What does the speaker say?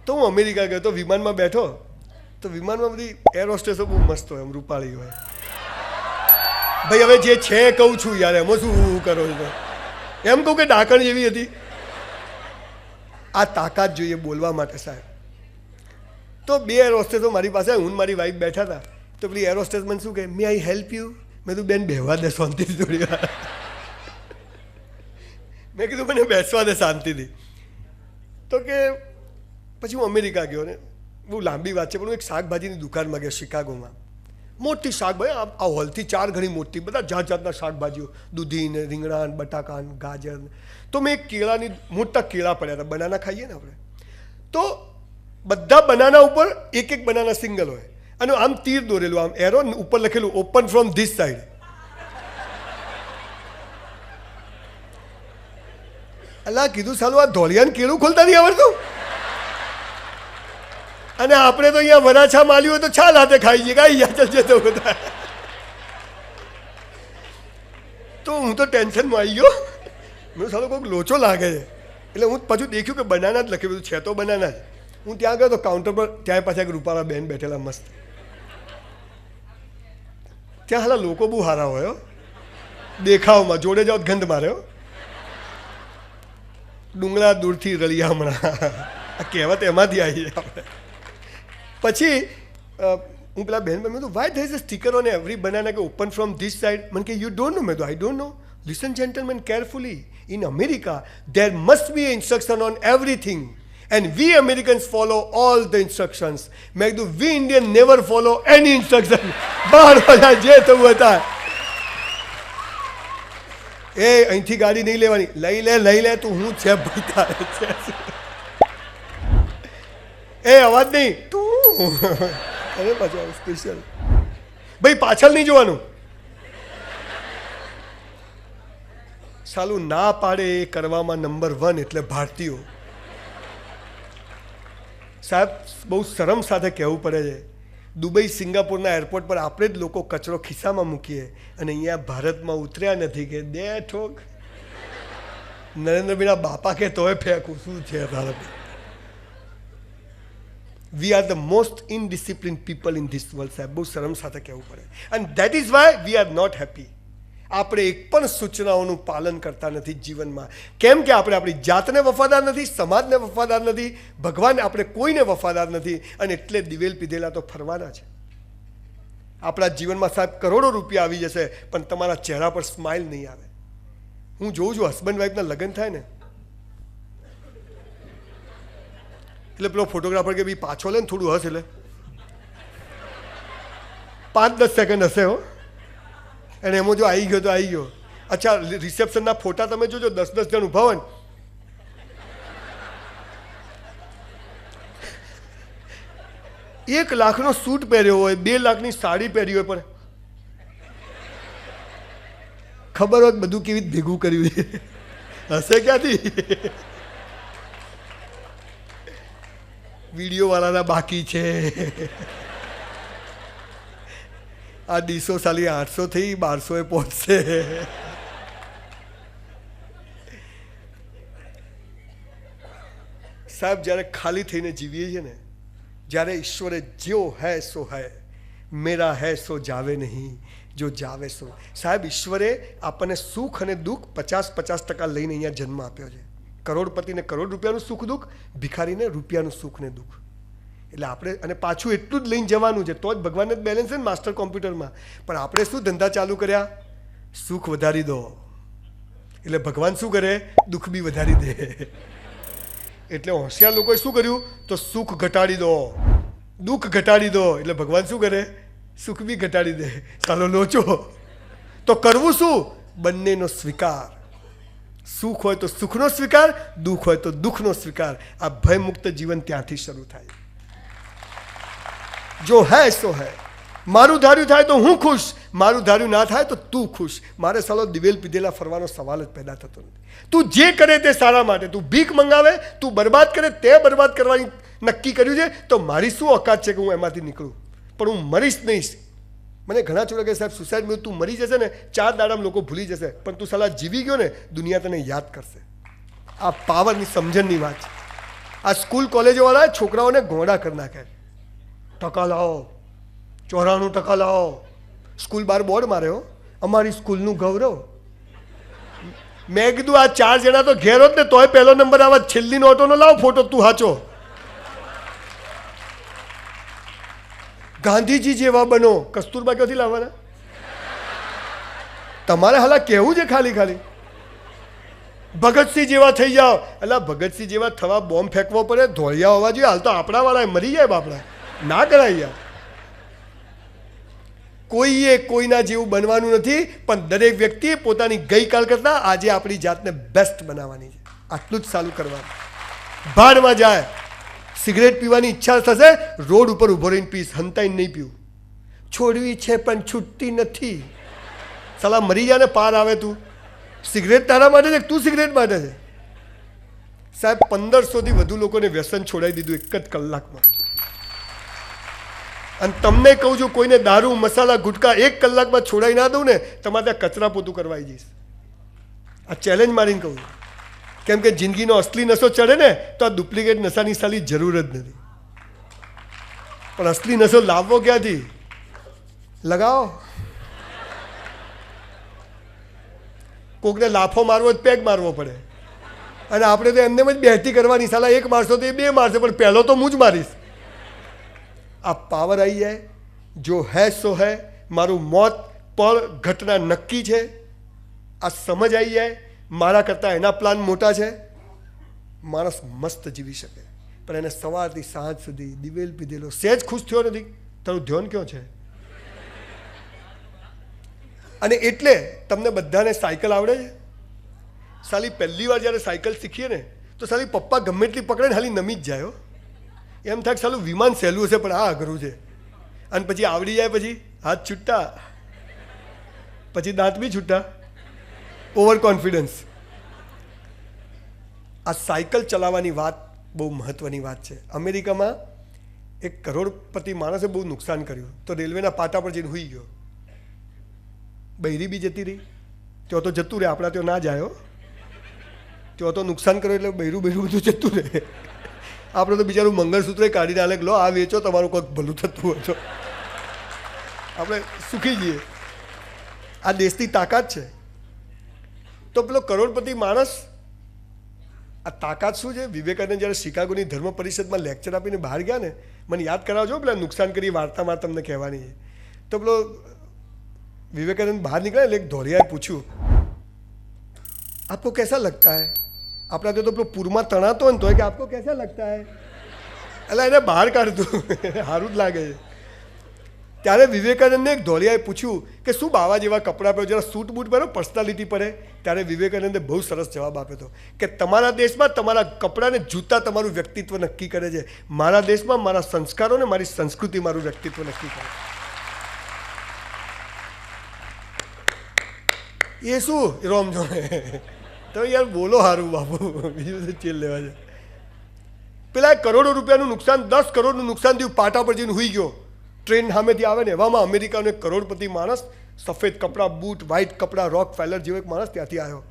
તો હું અમેરિકા ગયો તો વિમાનમાં બેઠો તો વિમાનમાં બધી એર હોસ્ટેસો બહુ મસ્ત હોય, એમ રૂપાળી હોય. ભાઈ હવે જે છે કહું છું યાર, એમાં શું કરો છો? એમ કહું કે ડાકણ જેવી હતી. આ તાકાત જોઈએ બોલવા માટે સાહેબ. તો બે એર હોસ્ટેસો મારી પાસે, હું મારી વાઈફ બેઠા હતા. તો પેલી એર હોસ્ટેસ મને શું કહે, મે આઈ હેલ્પ યુ? મેં કીધું બેન બેહવા દે શાંતિથી થોડી વાર. મેં કીધું મને બેસવા દે શાંતિથી. તો કે પછી હું અમેરિકા ગયો ને, બહુ લાંબી વાત છે, પણ હું એક શાકભાજીની દુકાનમાં ગયો શિકાગોમાં. મોટી શાકભાજી, આ હોલથી 4 ગણી મોટી, બધા જાત જાતના શાકભાજીઓ, દૂધીને, રીંગણાં, બટાકાન, ગાજર. તો મેં એક કેળાની, મોટા કેળા પડ્યા હતા, બનાના ખાઈએ ને આપણે, તો બધા બનાના ઉપર એક એક બનાના સિંગલ હોય અને આમ તીર દોરેલું, આમ એરો ઉપર લખેલું ઓપન ફ્રોમ ધીસ સાઈડ. અલા કીધું સાલું આ ધોળિયાન કેળું ખોલતા નહીં આવડતું. અને આપણે તો અહીંયા વરાછા માલ્યું હોય તો છાલ હાથે ખાઈ જઈએ, કાંઈ યા ચાલશે તો બધા. તો હું તો ટેન્શનમાં આવી ગયો. મેં સાલો કોઈક લોચો લાગે છે. એટલે હું પાછું દેખ્યું કે બનાના જ લખી બધું છે, તો બનાના જ. હું ત્યાં ગયો તો કાઉન્ટર પર, ત્યાં પાછા એક રૂપાળા બેન બેઠેલા મસ્ત. ત્યાં હાલા લોકો બહુ સારા હોય દેખાવમાં, જોડે જાઓ ગંધ માર્યો. ડુંગળા દૂરથી રળિયા હમણાં, આ કહેવત એમાંથી આવી છે આપણે. પછી હું પેલા બહેન મેં કીધું why there is a sticker on every banana કે ઓપન ફ્રોમ ધીસ સાઈડ. મને કે યુ ડોન્ટ નો. મેં તો I don't know. Listen gentleman carefully, in America there must be instruction on everything and we Americans follow all the instructions. મેં કીધું we Indian never follow any instruction. બહાર બધા જે થવું હતા. એ અહીંથી ગાડી નહીં લેવાની, લઈ લે તું, હું છે ભાઈ તારે છે. એ અવાજ નહીં તું. અરે પાછું સ્પેશિયલ ભાઈ, પાછળ નહીં જોવાનું. સાલું ના પાડે એ કરવામાં નંબર 1 એટલે ભારતીયો. સાહેબ બહુ શરમ સાથે કહેવું પડે છે, દુબઈ સિંગાપુરના એરપોર્ટ પર આપણે જ લોકો કચરો ખિસ્સામાં મૂકીએ અને અહીંયા ભારતમાં ઉતર્યા નથી કે દે ઠોક. નરેન્દ્રભાઈના બાપા કે તોય ફેંકું, શું છે તારે? We are the most indiscipline people in this world સાહેબ, બહુ શરમ સાથે કહેવું પડે. And that is why we are not happy. આપણે એક પણ સૂચનાઓનું પાલન કરતા નથી જીવનમાં. કેમ કે આપણે આપણી જાતને વફાદાર નથી, સમાજને વફાદાર નથી, ભગવાન આપણે કોઈને વફાદાર નથી, અને એટલે દિવેલ પીધેલા તો ફરવાના છે. આપણા જીવનમાં સાહેબ કરોડો રૂપિયા આવી જશે, પણ તમારા ચહેરા પર સ્માઇલ નહીં આવે. હું જોઉં છું હસબન્ડ વાઈફના લગ્ન થાય ને, એટલે પેલો ફોટોગ્રાફર કે ભાઈ પાછો લે ને થોડું હસ, એટલે 5-10 સેકન્ડ હશે હો. અને એમાં જો આવી ગયો તો આવી ગયો. અચ્છા રિસેપ્શનના ફોટા તમે જોજો, 10-10 જણ ઊભા હોય ને, $1 લાખનો સૂટ પહેર્યો હોય, 2 લાખની સાડી પહેરી હોય, પણ ખબર હોત બધું કેવી રીતે ભેગું કર્યું છે. હશે ક્યાંથી? વિડીયો વાળાના બાકી છે. આ ડીસો સાલી 800 થી 1200 પહોંચશે. સાહેબ જ્યારે ખાલી થઈને જીવીએ છીએ ને, જ્યારે ઈશ્વરે જ્યો હૈ સો હૈ, મેરા હૈ સો જાવે નહીં, જો જાવે સો. સાહેબ ઈશ્વરે આપણને સુખ અને દુઃખ 50-50% લઈને અહીંયા જન્મ આપ્યો છે. કરોડપતિને કરોડ રૂપિયાનું સુખ દુઃખ, ભિખારીને રૂપિયાનું સુખ ને દુઃખ. એટલે આપણે, અને પાછું એટલું જ લઈને જવાનું છે, તો જ ભગવાનને જ બેલેન્સ છે ને માસ્ટર કોમ્પ્યુટરમાં. પણ આપણે શું ધંધા ચાલુ કર્યા? સુખ વધારી દો, એટલે ભગવાન શું કરે? દુઃખ બી વધારી દે. એટલે હોશિયાર લોકોએ શું કર્યું? તો સુખ ઘટાડી દો, દુઃખ ઘટાડી દો, એટલે ભગવાન શું કરે? સુખ બી ઘટાડી દે. ચાલો લોચો. તો કરવું શું? બંનેનો સ્વીકાર. સુખ હોય તો સુખનો સ્વીકાર, દુઃખ હોય તો દુઃખનો સ્વીકાર. આ ભયમુક્ત જીવન ત્યાંથી શરૂ થાય. જો હૈ સો હૈ. મારું ધાર્યું થાય તો હું ખુશ, મારું ધાર્યું ના થાય તો તું ખુશ. મારે સાલો દિવેલ પીધેલા ફરવાનો સવાલ જ પેદા થતો નથી. તું જે કરે તે સારા માટે. તું ભીખ મંગાવે, તું બરબાદ કરે, તે બરબાદ કરવાની નક્કી કર્યું છે, તો મારી શું ઓકાત છે કે હું એમાંથી નીકળું? પણ હું મરીશ નહીં. મને ઘણા છોકરા કહે સાહેબ સુસાઇડ મેં, તું મરી જશે ને 4 દાડામાં લોકો ભૂલી જશે, પણ તું સાલા જીવી ગયો ને, દુનિયા તને યાદ કરશે. આ પાવરની સમજણની વાત છે. આ સ્કૂલ કોલેજોવાળા છોકરાઓને ઘોડા કરી નાખે. ટકા લાવો, 94% લાવો. સ્કૂલ બાર બોર્ડ માર્યો, અમારી સ્કૂલનું ગૌરવ. મેં કીધું આ 4 જણા તો ઘેર હોત ને તોય પહેલો નંબર આવત. છેલ્લી નોટોનો લાવ ફોટો, તું સાચો. ગાંધીજી જેવા બનો. કસ્તુરબા ક્યાંથી લાવવાના? તમારે હાલા કેવું છે ખાલી ખાલી. ભગતસિંહ જેવા થઈ જાઓ. એટલે ભગતસિંહ જેવા થવા બોમ્બ ફેંકવો પડે, ધોળિયા હોવા જોઈએ. હાલ તો આપણા વાળા મરી જાય બાપડા. ના કરાય યાર. કોઈએ કોઈના જેવું બનવાનું નથી, પણ દરેક વ્યક્તિએ પોતાની ગઈકાલ કરતાં આજે આપણી જાતને બેસ્ટ બનાવવાની છે. આટલું જ ચાલુ કરવાનું. ભાડમાં જાય. સિગરેટ પીવાની ઈચ્છા થશે, રોડ ઉપર ઊભો રહીને પીશ, હંતાઈને નહીં પીવું. છોડવી છે પણ છૂટતી નથી. સલા મરી જાય ને પાર આવે. તું સિગરેટ તારા માટે છે, તું સિગરેટ માટે છે. સાહેબ 1500થી વધુ લોકોને વ્યસન છોડાવી દીધું એક જ કલાકમાં. અને તમને કહું છું, કોઈને દારૂ મસાલા ગુટકા 1 કલાકમાં છોડાવી ના દઉં ને, તમારે ત્યાં કચરા પોતું કરવાઈ જઈશ. આ ચેલેન્જ મારીને કહું છું. કેમ કે જિંદગીનો અસલી નશો ચડે ને તો આ ડુપ્લિકેટ નશાની સાલી જરૂર જ નથી. પણ અસલી નશો લાવવો ક્યાંથી? લગાવો. કોકને લાફો મારવો જ પેગ મારવો પડે. અને આપણે તો એમને જ બેહતી કરવાની. સાલા 1 મારશો તો એ 2 મારશે, પણ પહેલો તો હું જ મારીશ. આ પાવર આવી જાય. જો હૈ સો હૈ. મારું મોત પણ ઘટના નક્કી છે. આ સમજ આવી જાય. મારા કરતાં એના પ્લાન મોટા છે. માણસ મસ્ત જીવી શકે, પણ એને સવારથી સાંજ સુધી દિવેલ પીધેલો, સહેજ ખુશ થયો નથી. તારું ધ્યાન ક્યાં છે? અને એટલે તમને બધાને સાયકલ આવડે છે. સાલી પહેલી વાર જ્યારે સાયકલ શીખીએ ને તો સાલી પપ્પા ગમે એટલી પકડે ને હાલી નમી જ જાય. એમ થાય સાલું વિમાન સહેલું છે પણ આ અઘરું છે. અને પછી આવડી જાય, પછી હાથ છૂટા, પછી દાંત બી છૂટા. Over confidence. આ સાયકલ ચલાવવાની વાત બહુ મહત્ત્વની વાત છે. અમેરિકામાં એક કરોડપતિ માણસે બહુ નુકસાન કર્યું તો રેલવેના પાટા પર જઈને સૂઈ ગયો. બૈરી બી જતી રહી. ત્યાં તો જતું રહે, આપણા ત્યાં ના જાય. ત્યાં તો નુકસાન કર્યું એટલે બૈરું બધું જતું રહે. આપણે તો બિચારું મંગળસૂત્ર કાઢીને આલે, લો આ વેચો, તમારું કોઈક ભલું થતું હોય તો આપણે સુખી જઈએ. આ દેશની તાકાત છે. તો પેલો કરોડપતિ માણસ, આ તાકાત શું છે? વિવેકાનંદ જ્યારે શિકાગોની ધર્મ પરિષદમાં લેક્ચર આપીને બહાર ગયા ને, મને યાદ કરાવજો પેલા નુકસાન કરી વાર્તામાં તમને કહેવાની છે. તો પેલો વિવેકાનંદ બહાર નીકળ્યા એટલે એક ધોરિયાએ પૂછ્યું, આપકો कैसा लगता है? આપણા તો પેલો પૂરમાં તણાતો હોય ને તો કે આપકો कैसा लगता है? એટલે એને બહાર કાઢતું સારું જ લાગે છે. ત્યારે વિવેકાનંદને એક ધોરિયાએ પૂછ્યું કે શું બાવા જેવા કપડાં પહેરો, જરા સૂટ બૂટ પહેરો, પર્સનાલિટી પડે. ત્યારે વિવેકાનંદે બહુ સરસ જવાબ આપ્યો હતો કે તમારા દેશમાં તમારા કપડાં ને જૂતા તમારું વ્યક્તિત્વ નક્કી કરે છે. મારા દેશમાં મારા સંસ્કારો ને મારી સંસ્કૃતિ મારું વ્યક્તિત્વ નક્કી કરે. એ શું રોમ જોડે તો યાર બોલો સારું બાપુ, બીજું તો ચીલ લેવા છે. પેલા કરોડો રૂપિયાનું નુકસાન, 10 કરોડનું નુકસાન થયું, પાટા પર જઈને સૂઈ ગયો. ટ્રેન સામેથી આવે ને એવામાં અમેરિકાનો એક કરોડપતિ માણસ, સફેદ કપડાં, બૂટ, વ્હાઇટ કપડાં, રોક ફેલર જેવો એક માણસ ત્યાંથી આવ્યો.